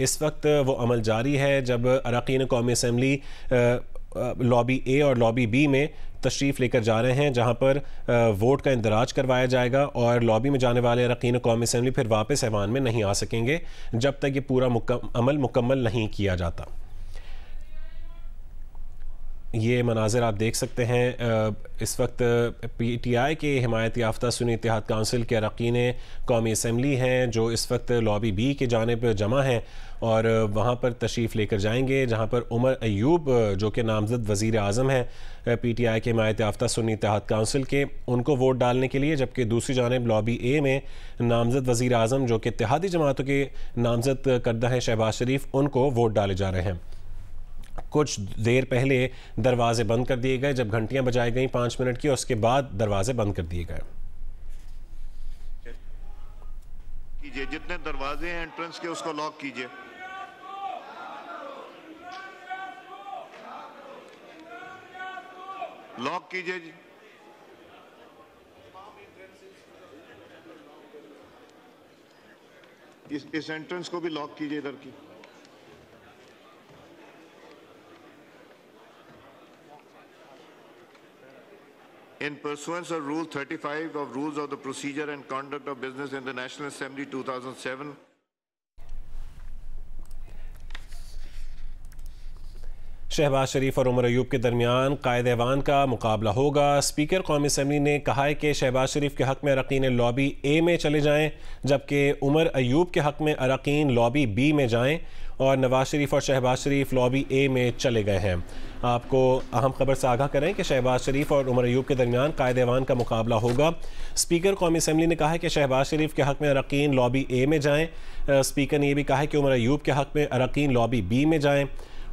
इस वक्त वो अमल जारी है जब अरकान कौमी असम्बली लॉबी ए और लॉबी बी में तशरीफ़ लेकर जा रहे हैं, जहां पर वोट का इंदराज करवाया जाएगा और लॉबी में जाने वाले अरकान कौमी असम्बली फिर वापस ऐवान में नहीं आ सकेंगे जब तक ये पूरा अमल मुकम्मल नहीं किया जाता। ये मनाज़िर आप देख सकते हैं। इस वक्त PTI के हिमायत याफ्ता सुन्नी इत्तेहाद काउंसिल के अरकान कौमी असम्बली हैं जो इस वक्त लॉबी बी की जानिब जमा हैं और वहाँ पर तशरीफ़ लेकर जाएंगे, जहाँ पर उमर अयूब जो कि नामज़द वज़ीर आज़म हैं PTI के हिमायत याफ्ता सुन्नी इत्तेहाद काउंसिल के, उनको वोट डालने के लिए, जबकि दूसरी जानिब लॉबी ए में नामज़द वज़ीर आज़म जो कि इत्तेहादी जमातों के नामज़द करदा है शहबाज शरीफ, उनको वोट डाले जा रहे हैं। कुछ देर पहले दरवाजे बंद कर दिए गए, जब घंटियां बजाई गई 5 मिनट की, उसके बाद दरवाजे बंद कर दिए गए। कीजिए, जितने दरवाजे हैं एंट्रेंस के उसको लॉक कीजिए। लॉक कीजिए जी। इस एंट्रेंस को भी लॉक कीजिए इधर की। In pursuance of Rule 35 of Rules of the Procedure and Conduct of Business in the National Assembly 2007, Shahbaz शरीफ और उमर अयूब के दरमियान कायद ऐवान का मुकाबला होगा। स्पीकर कौमी असम्बली ने कहा है कि शहबाज शरीफ के हक़ में अरकान लॉबी ए में चले जाएं, जबकि उमर अयूब के हक़ में अरकान लॉबी बी में जाएं और नवाज शरीफ और शहबाज शरीफ लॉबी ए में चले गए हैं। आपको अहम खबर से आगाह करें कि शहबाज शरीफ और उमर अयूब के दरमियान कायद ऐवान का मुकाबला होगा। स्पीकर कौमी असम्बली ने कहा है कि शहबाज शरीफ के हक़ में अरकान लॉबी ए में जाएँ। स्पीकर ने यह भी कहा है कि उमर अयूब के हक़ में अरकान लॉबी बी में जाएँ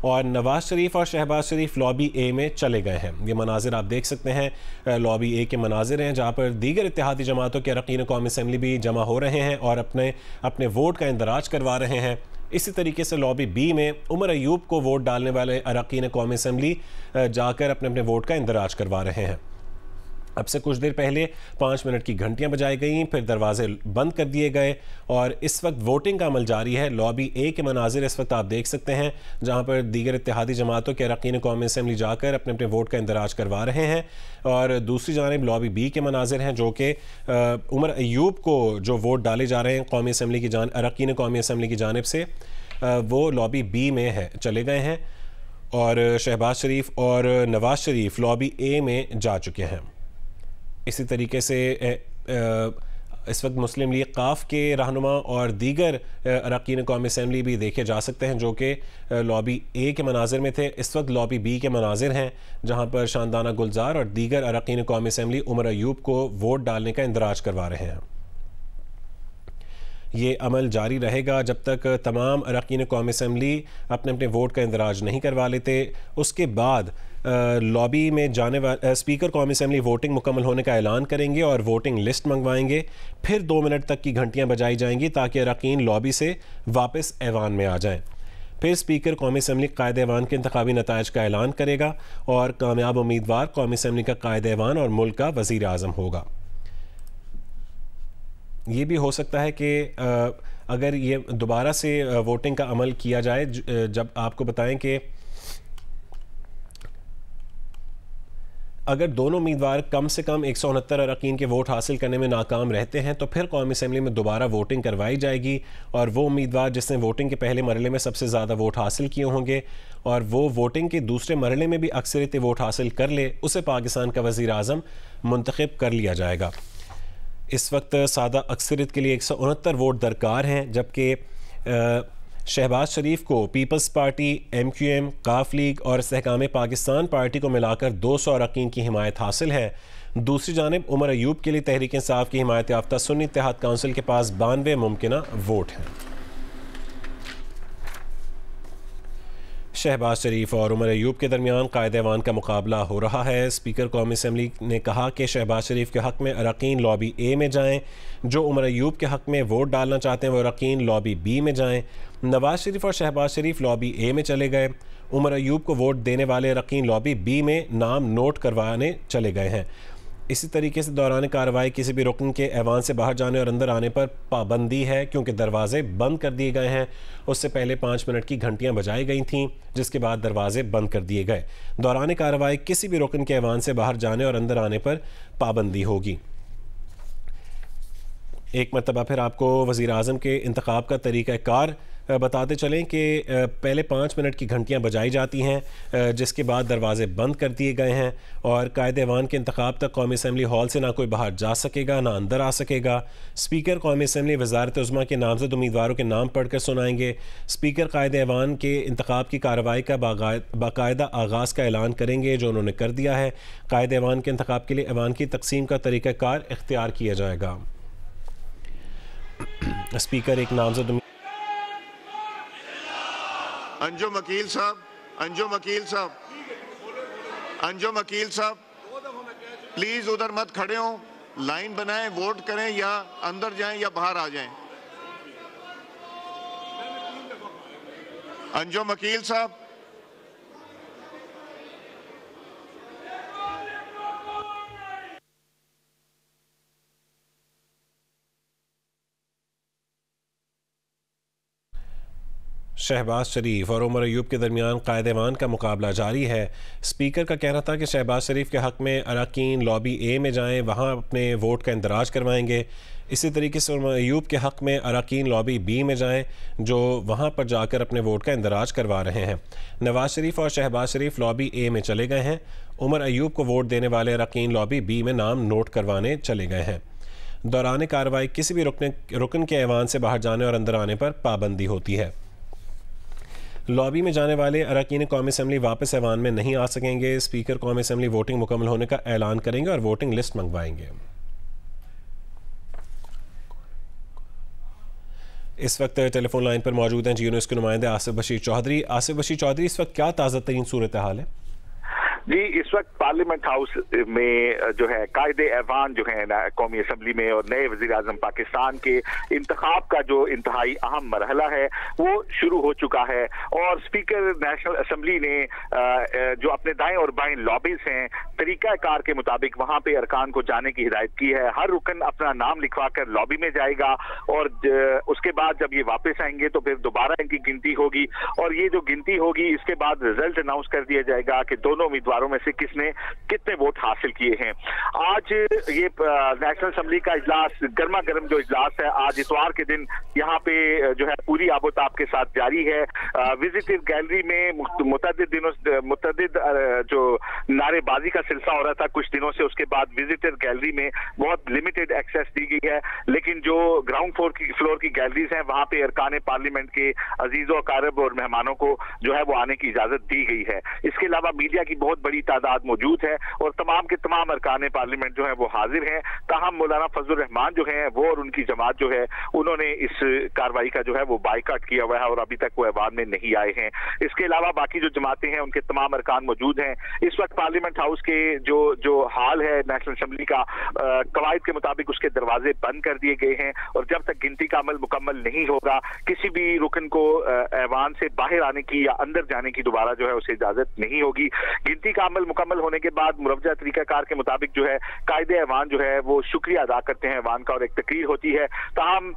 और नवाज शरीफ और शहबाज शरीफ लॉबी ए में चले गए हैं। ये मनाजिर आप देख सकते हैं, लॉबी ए के मनाजिर हैं, जहाँ पर दीगर इत्तेहादी जमातों के अरकान कौमी असम्बली भी जमा हो रहे हैं और अपने अपने वोट का इंदराज करवा रहे हैं। इसी तरीके से लॉबी बी में उमर अयूब को वोट डालने वाले अरकान कौमी असम्बली जाकर अपने अपने वोट का इंदराज करवा रहे हैं। अब से कुछ देर पहले 5 मिनट की घंटियां बजाई गईं, फिर दरवाजे बंद कर दिए गए और इस वक्त वोटिंग का अमल जारी है। लॉबी ए के मनाजिर इस वक्त आप देख सकते हैं, जहां पर दीगर इत्तेहादी जमातों के अरकान कौमी असम्बली जाकर अपने अपने वोट का इंदराज करवा रहे हैं और दूसरी जानिब लॉबी बी के मनाजिर हैं जो कि उमर अयूब को जो वोट डाले जा रहे हैं कौमी असम्बली की अरकान कौमी असम्बली की जानिब से, वो लॉबी बी में है चले गए हैं और शहबाज शरीफ और नवाज शरीफ लॉबी ए में जा चुके हैं। इसी तरीके से इस वक्त मुस्लिम लीग काफ के रहनुमा और दीगर अरकान कौमी असम्बली भी देखे जा सकते हैं जो कि लॉबी ए के मनाजिर में थे। इस वक्त लॉबी बी के मनाजिर हैं, जहां पर शानदाना गुलजार और दीगर अरकान कौमी असम्बली उमर अयूब को वोट डालने का इंदराज करवा रहे हैं। ये अमल जारी रहेगा जब तक तमाम अरकान कौमी असम्बली अपने अपने वोट का इंदराज नहीं करवा लेते। उसके बाद लॉबी में जाने वाले स्पीकर कौमी असम्बली वोटिंग मुकम्मल होने का ऐलान करेंगे और वोटिंग लिस्ट मंगवाएंगे। फिर 2 मिनट तक की घंटियां बजाई जाएंगी ताकि अरकान लॉबी से वापस ऐवान में आ जाएं। फिर स्पीकर कौमी असम्बली कायद ऐवान के इंतखाबी नताइज का ऐलान करेगा और कामयाब उम्मीदवार कौमी असम्बली का कायद ऐवान और मुल्क का वज़ीर आज़म होगा। ये भी हो सकता है कि अगर ये दोबारा से वोटिंग का अमल किया जाए, जब आपको बताएं कि अगर दोनों उम्मीदवार कम से कम 169 अरकान के वोट हासिल करने में नाकाम रहते हैं तो फिर कौमी असम्बली में दोबारा वोटिंग करवाई जाएगी और वो उम्मीदवार जिसने वोटिंग के पहले मरहले में सबसे ज़्यादा वोट हासिल किए होंगे और वो वोटिंग के दूसरे मरहले में भी अक्सरियत वोट हासिल कर ले, उसे पाकिस्तान का वज़ीर आज़म मुंतखब कर लिया जाएगा। इस वक्त सादा अक्सरियत के लिए 169 वोट दरकार हैं, जबकि शहबाज शरीफ को पीपल्स पार्टी, MQM, काफ लीग और इस्तेहकाम पाकिस्तान पार्टी को मिलाकर 200 अरकान की हिमायत हासिल है। दूसरी जानिब उमर अयूब के लिए तहरीक इंसाफ की हिमायत याफ्ता सुन्नी इत्तेहाद काउंसिल के पास 92 मुमकिना वोट हैं। शहबाज शरीफ और उमर अयूब के दरमियान कायद ऐवान का मुकाबला हो रहा है। स्पीकर कौमी असम्बली ने कहा कि शहबाज शरीफ के हक़ में अरकान लॉबी ए में जाएँ, जो उमर अयूब के हक़ में वोट डालना चाहते हैं वो अरकान लॉबी बी में जाएँ। नवाज शरीफ और शहबाज शरीफ लॉबी ए में चले गए। उमर अयूब को वोट देने वाले अरकान लॉबी बी में नाम नोट करवाने चले गए हैं। इसी तरीके से दौरान कार्रवाई किसी भी रुकन के ऐवान से बाहर जाने और अंदर आने पर पाबंदी है, क्योंकि दरवाजे बंद कर दिए गए हैं। उससे पहले 5 मिनट की घंटियां बजाई गई थीं, जिसके बाद दरवाजे बंद कर दिए गए। दौरान कार्रवाई किसी भी रुकन के ऐवान से बाहर जाने और अंदर आने पर पाबंदी होगी। एक मरतबा फिर आपको वज़ीर आज़म के इंतखाब का तरीक़ाकार बताते चलें कि पहले 5 मिनट की घंटियां बजाई जाती हैं, जिसके बाद दरवाजे बंद कर दिए गए हैं और कायदे-ए-वान के इंतखाब तक कौमी असम्बली हॉल से ना कोई बाहर जा सकेगा ना अंदर आ सकेगा। स्पीकर कौमी असम्बली वज़ारत उज़्मा के नामज़द उम्मीदवारों के नाम पढ़कर सुनाएंगे। स्पीकर कायदे-ए-वान के इंतखाब की कार्रवाई का बाकायदा आगाज़ का ऐलान करेंगे, जो उन्होंने कर दिया है। कायदे-ए-वान के इंतखाब के लिए ऐवान की तकसीम का तरीक़ाकार इख्तियार किया जाएगा। स्पीकर एक नामज़द अंजुम वकील साहब, अंजुम वकील साहब, अंजुम वकील साहब, प्लीज उधर मत खड़े हो, लाइन बनाएं, वोट करें, या अंदर जाएं या बाहर आ जाएं। अंजुम वकील साहब, शहबाज शरीफ और उमर अयूब के दरमियान कायदे-ए-वान का मुकाबला जारी है। स्पीकर का कहना था कि शहबाज शरीफ के हक़ में अरकान लॉबी ए में जाएं, वहाँ अपने वोट का इंदराज करवाएंगे। इसी तरीके से उमर अयूब के हक़ में अरकान लॉबी बी में जाएं, जो वहाँ पर जाकर अपने वोट का इंदराज करवा रहे हैं। नवाज शरीफ और शहबाज शरीफ लॉबी ए में चले गए हैं। उमर अयूब को वोट देने वाले अरकान लॉबी बी में नाम नोट करवाने चले गए हैं। दौरान कार्रवाई किसी भी रुकन के ऐवान से बाहर जाने और अंदर आने पर पाबंदी होती है। लॉबी में जाने वाले अरकान कौमी असम्बली वापस ऐवान में नहीं आ सकेंगे। स्पीकर कौमी असम्बली वोटिंग मुकम्मल होने का ऐलान करेंगे और वोटिंग लिस्ट मंगवाएंगे। इस वक्त टेलीफोन लाइन पर मौजूद हैं यूनुस के नुमाइंदे आसिफ बशीर चौधरी। आसिफ बशीर चौधरी, इस वक्त क्या ताज़ा तरीन सूरत हाल है? जी, इस वक्त पार्लियामेंट हाउस में जो है कायदे-ए-वान जो है ना कौमी असम्बली में और नए वज़ीर आज़म पाकिस्तान के इंतखाब का जो इंतहाई अहम मरहला है वो शुरू हो चुका है। और स्पीकर नेशनल असम्बली ने जो अपने दाएं और बाएं लॉबीज हैं, तरीक़ाकार के मुताबिक वहाँ पे अरकान को जाने की हिदायत की है। हर रुकन अपना नाम लिखवा कर लॉबी में जाएगा और उसके बाद जब ये वापस आएंगे तो फिर दोबारा इनकी गिनती होगी और ये जो गिनती होगी इसके बाद रिजल्ट अनाउंस कर दिया जाएगा कि दोनों उम्मीदवारों में से किसने कितने वोट हासिल किए हैं। आज ये नेशनल असम्बली का इजलास, गर्मा गर्म जो इजलास है, आज इतवार के दिन यहाँ पे जो है पूरी आबोताब के साथ जारी है। विजिटर गैलरी में मुतअद्दिद जो नारेबाजी का सिलसिला हो रहा था कुछ दिनों से, उसके बाद विजिटर गैलरी में बहुत लिमिटेड एक्सेस दी गई है, लेकिन जो ग्राउंड फ्लोर की गैलरीज हैं वहां पे अरकान पार्लियामेंट के अजीजों अकारब और मेहमानों को जो है वो आने की इजाजत दी गई है। इसके अलावा मीडिया की बहुत बड़ी तादाद मौजूद है और तमाम के तमाम अरकान पार्लियामेंट जो है वो हाजिर हैं। ताहम मौलाना फजलुर रहमान जो है वो और उनकी जमात जो है उन्होंने इस कार्रवाई का जो है वो बाइकाट किया हुआ है और अभी तक वो ऐवान में नहीं आए हैं। इसके अलावा बाकी जो जमातें हैं उनके तमाम अरकान मौजूद हैं। इस वक्त पार्लियामेंट हाउस के जो हाल है नेशनल असम्बली का, कवायद के मुताबिक उसके दरवाजे बंद कर दिए गए हैं और जब तक गिनती का अमल मुकम्मल नहीं होगा किसी भी रुकन को ऐवान से बाहर आने की या अंदर जाने की दोबारा जो है उसे इजाजत नहीं होगी। गिनती का अमल मुकम्मल होने के बाद मुरवजा तरीकाकार के मुताबिक जो है कायदे ऐवान जो है वो शुक्रिया अदा करते हैं ऐवान का और एक तकरीर होती है। ताहम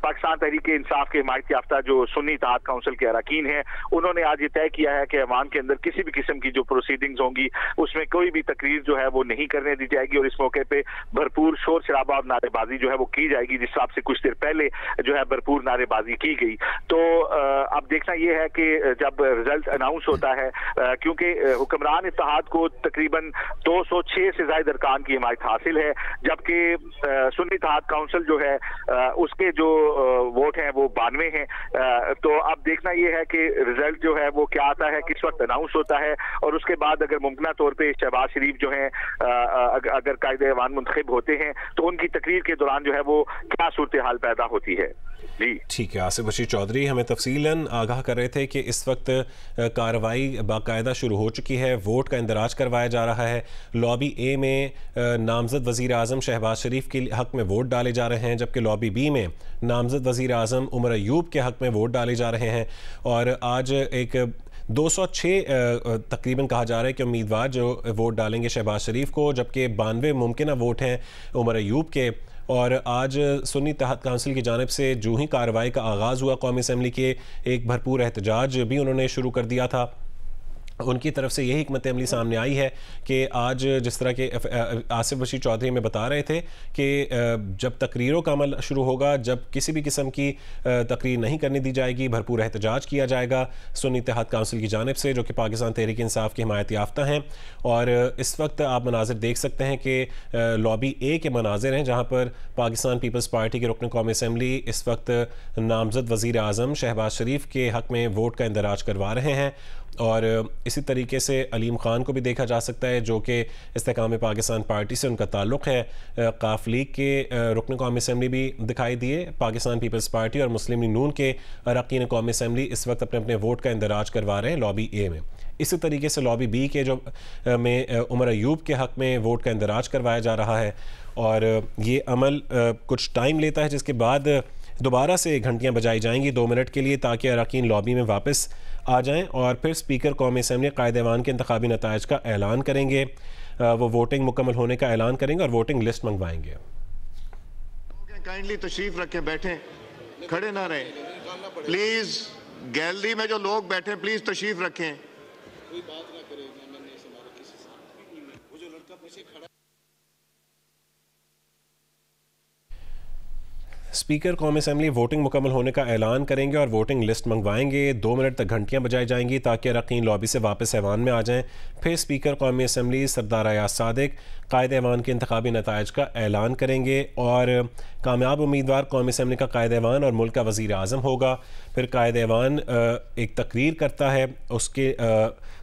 पाकिस्तान तहरीक इंसाफ के हिमायत याफ्ता जो सुन्नी इत्तेहाद काउंसिल के अरकान हैं उन्होंने आज ये तय किया है कि ऐवान के अंदर किसी भी किस्म की जो प्रोसीडिंग्स होंगी उसमें कोई भी तकरीर जो है वो नहीं करने दी जाएगी और इस मौके पे भरपूर शोर शराबा और नारेबाजी जो है वो की जाएगी, जिस हिसाब से कुछ देर पहले जो है भरपूर नारेबाजी की गई। तो अब देखना यह है कि जब रिजल्ट अनाउंस होता है, क्योंकि हुक्मरान इत्तेहाद को तकरीबन 206 से ज्यादा अरकान की हिमायत हासिल है, जबकि सुन्नी इत्तेहाद काउंसिल जो है उसके जो वोट हैं वो 92 हैं। तो अब देखना यह है कि रिजल्ट जो है वो क्या आता है, किस वक्त अनाउंस होता है और उसके बाद अगर मुमकिन तौर पे शहबाज शरीफ जो है अगर कायदे-ए-वान मुंतखब होते हैं तो उनकी तकरीर के दौरान जो है वो क्या सूरत हाल पैदा होती है। जी ठीक है, आसिफ बशीर चौधरी हमें तफसीलन आगाह कर रहे थे कि इस वक्त कार्रवाई बाकायदा शुरू हो चुकी है, वोट का इंदराज करवाया जा रहा है। लॉबी ए में नामजद वज़ीर आज़म शहबाज शरीफ के हक़ में वोट डाले जा रहे हैं, जबकि लॉबी बी में नामजद वज़ीर आज़म उमर अयूब के हक़ में वोट डाले जा रहे हैं। और आज एक 206 तकरीबन कहा जा रहा है कि उम्मीदवार जो वोट डालेंगे शहबाज शरीफ को, जबकि 92 मुमकिन वोट हैं उमर अयूब के। और आज सुन्नी इत्तेहाद काउंसिल की जानिब से जो ही कार्रवाई का आगाज़ हुआ कौमी असम्बली के, एक भरपूर एहतजाज भी उन्होंने शुरू कर दिया था। उनकी तरफ से यही हिकमत अमली सामने आई है कि आज जिस तरह के आसिफ बशीर चौधरी में बता रहे थे कि जब तकरीरों का अमल शुरू होगा, जब किसी भी किस्म की तकरीर नहीं करने दी जाएगी, भरपूर एहतजाज किया जाएगा सुन्नी इत्तेहाद काउंसिल की जानिब से, जो कि पाकिस्तान तहरीक इंसाफ की हिमायत याफ्ता हैं। और इस वक्त आप मनाजिर देख सकते हैं कि लॉबी ए के मनाजिर हैं, जहाँ पर पाकिस्तान पीपल्स पार्टी के रुकन कौमी असम्बली इस वक्त नामजद वज़ीर आज़म शहबाज शरीफ के हक़ में वोट का इंदराज करवा रहे हैं। और इसी तरीके से अलीम ख़ान को भी देखा जा सकता है, जो कि इस्तेकाम पाकिस्तान पार्टी से उनका ताल्लुक़ है। काफ लीग के रुकन कौमी असम्बली भी दिखाई दिए। पाकिस्तान पीपल्स पार्टी और मुस्लिम लीग नून के अरकान कौमी असम्बली इस वक्त अपने अपने वोट का इंदराज करवा रहे हैं लॉबी ए में। इसी तरीके से लॉबी बी के जो में उमर अयूब के हक़ में वोट का इंदराज करवाया जा रहा है। और ये अमल कुछ टाइम लेता है, जिसके बाद दोबारा से घंटियाँ बजाई जाएंगी 2 मिनट के लिए, ताकि अरकान लॉबी में वापस आ जाएं और फिर स्पीकर कौमी असम्बली कायदेवान के इंतखाबी नताइज का ऐलान करेंगे। वो वोटिंग मुकम्मल होने का ऐलान करेंगे और वोटिंग लिस्ट मंगवाएंगे। काइंडली तशरीफ रखें, बैठें, खड़े ना रहें प्लीज। गैलरी में जो लोग बैठे प्लीज तशरीफ रखें। कोई बात ना करें, वो जो लड़का पीछे खड़ा। स्पीकर कौमी असम्बली वोटिंग मुकम्मल होने का ऐलान करेंगे और वोटिंग लिस्ट मंगवाएंगे। 2 मिनट तक घंटियाँ बजाई जाएंगी ताकि अरकान लॉबी से वापस ऐवान में आ जाएं। फिर स्पीकर कौमी असम्बली सरदार अयाज सादिक कायद ऐवान के इंतखाबी नताइज का ऐलान करेंगे और कामयाब उम्मीदवार कौमी असम्बली का कायद ऐवान और मुल्क का वज़ीर आज़म होगा। फिर कायद ऐवान एक तकरीर करता है, उसके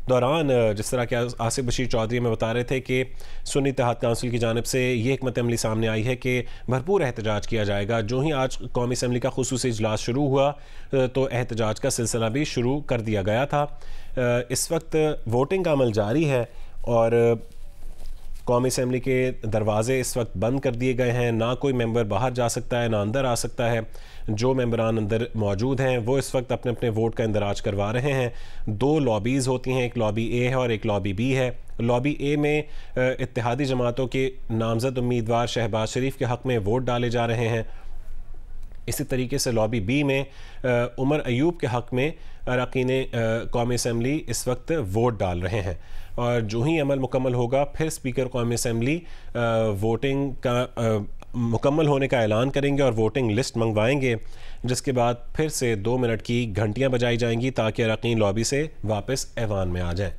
दौरान जिस तरह के आसिफ बशीर चौधरी में बता रहे थे कि सुन्नी इत्तेहाद काउंसिल की जानिब से ये हिकमत अमली सामने आई है कि भरपूर एहतजाज किया जाएगा। जो ही आज कौमी असम्बली का खुसूसी इजलास शुरू हुआ तो एहतजाज का सिलसिला भी शुरू कर दिया गया था। इस वक्त वोटिंग का अमल जारी है और कौमी असम्बली के दरवाज़े इस वक्त बंद कर दिए गए हैं। ना कोई मेंबर बाहर जा सकता है, ना अंदर आ सकता है। जो मेंबरान अंदर मौजूद हैं वो इस वक्त अपने अपने वोट का इंदराज करवा रहे हैं। 2 लॉबीज़ होती हैं, एक लॉबी ए है और एक लॉबी बी है। लॉबी ए में इत्तेहादी जमातों के नामजद उम्मीदवार शहबाज शरीफ के हक़ में वोट डाले जा रहे हैं। इसी तरीके से लॉबी बी में उमर अयूब के हक़ में अरकान कौमी असम्बली इस वक्त वोट डाल रहे हैं। और जो ही अमल मुकम्मल होगा फिर स्पीकर कौमी असम्बली वोटिंग का मुकम्मल होने का ऐलान करेंगे और वोटिंग लिस्ट मंगवाएंगे, जिसके बाद फिर से 2 मिनट की घंटियाँ बजाई जाएंगी ताकि अरकान लॉबी से वापस ऐवान में आ जाएं।